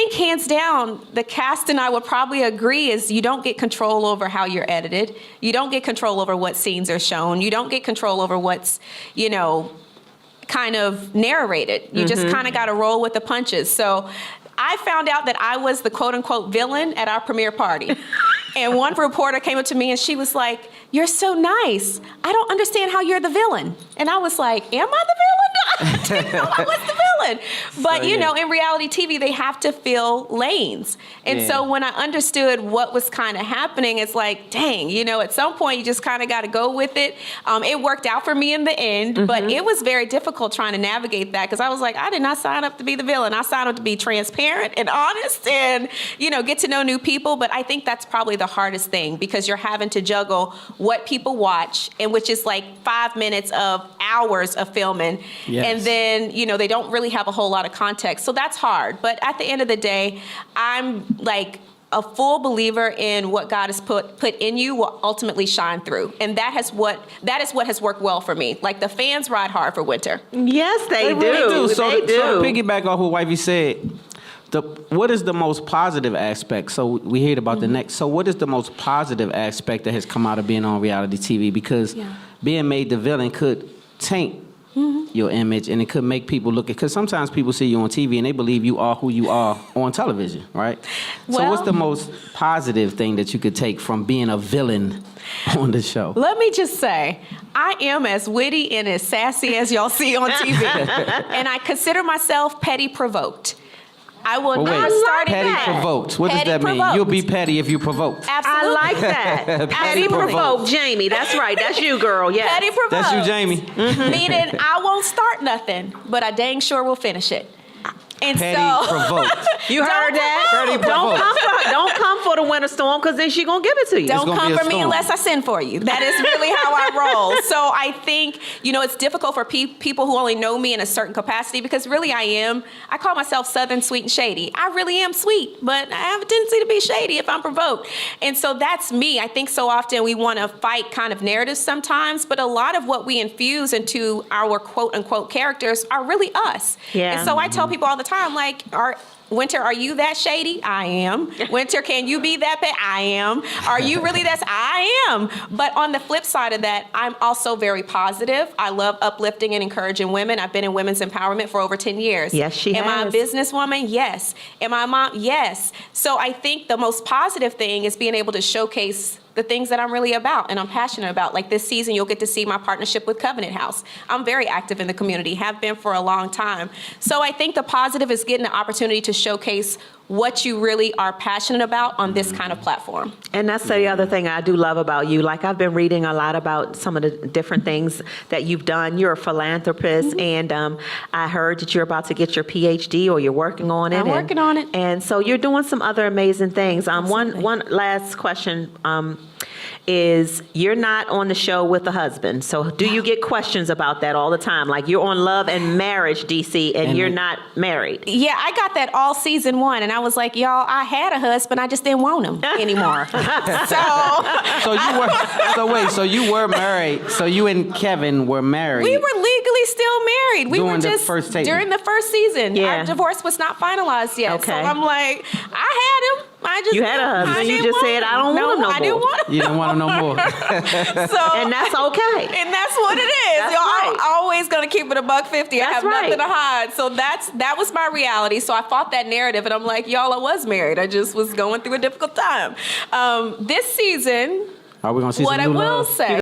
think hands down, the cast and I would probably agree is you don't get control over how you're edited. You don't get control over what scenes are shown. You don't get control over what's, kind of narrated. You just kind of got to roll with the punches. So I found out that I was the quote unquote villain at our premiere party. And one reporter came up to me and she was like, "You're so nice. I don't understand how you're the villain." And I was like, "Am I the villain? I didn't know I was the villain." But, in reality TV, they have to fill lanes. And so when I understood what was kind of happening, it's like, dang, at some point you just kind of got to go with it. It worked out for me in the end, but it was very difficult trying to navigate that because I was like, I did not sign up to be the villain. I signed up to be transparent and honest and, get to know new people. But I think that's probably the hardest thing because you're having to juggle what people watch, and which is like 5 minutes of hours of filming. Yes. And then, they don't really have a whole lot of context. So that's hard. But at the end of the day, I'm like a full believer in what God has put in you will ultimately shine through. And that is what has worked well for me. Like the fans ride hard for Winter. Yes, they do. Really do. So do. Piggyback off what Wifey said, what is the most positive aspect? So we heard about the next. So what is the most positive aspect that has come out of being on reality TV? Because being made the villain could taint your image, and it could make people look at, because sometimes people see you on TV and they believe you are who you are on television, right? So what's the most positive thing that you could take from being a villain on the show? Let me just say, I am as witty and as sassy as y'all see on TV. And I consider myself petty provoked. I will not start petty that. Provoked. What does that mean? You'll be petty if you provoked. Absolutely. I like that. Petty provoked, Jamie. That's right. That's you, girl. Yes. Petty provoked. That's you, Jamie. Meaning I won't start nothing, but I dang sure will finish it. And petty provoked. You heard that? Petty provoked. Don't come for the winter storm, because then she gonna give it to you. Don't come for me unless I send for you. That is really how I roll. So I think, it's difficult for people who only know me in a certain capacity, because really I call myself Southern sweet and shady. I really am sweet, but I have a tendency to be shady if I'm provoked. And so that's me. I think so often we want to fight kind of narratives sometimes, but a lot of what we infuse into our quote unquote characters are really us. Yeah. And so I tell people all the time, like, Winter, are you that shady? I am. Winter, can you be that bad? I am. Are you really that? I am. But on the flip side of that, I'm also very positive. I love uplifting and encouraging women. I've been in women's empowerment for over 10 years. Yes, she has. Am I a businesswoman? Yes. Am I a mom? Yes. So I think the most positive thing is being able to showcase the things that I'm really about and I'm passionate about. Like this season, you'll get to see my partnership with Covenant House. I'm very active in the community, have been for a long time. So I think the positive is getting the opportunity to showcase what you really are passionate about on this kind of platform. And that's the other thing I do love about you. Like, I've been reading a lot about some of the different things that you've done. You're a philanthropist, and I heard that you're about to get your PhD, or you're working on it. I'm working on it. And so you're doing some other amazing things. One last question is, you're not on the show with a husband. So do you get questions about that all the time? Like, you're on Love and Marriage, DC, and you're not married. Yeah, I got that all season 1, and I was like, y'all, I had a husband, I just didn't want him anymore. So you were married. So you and Kevin were married. We were legally still married. We were just during the first season. Yeah. Our divorce was not finalized yet. Okay. So I'm like, I had him. You had a husband. You just said, I don't want him no more. I didn't want him. You didn't want him no more. And that's okay. And that's what it is. That's right. I'm always going to keep it $150. I have nothing to hide. So that was my reality. So I fought that narrative, and I'm like, y'all, I was married. I just was going through a difficult time. This season, are we gonna see what some I new will love? say.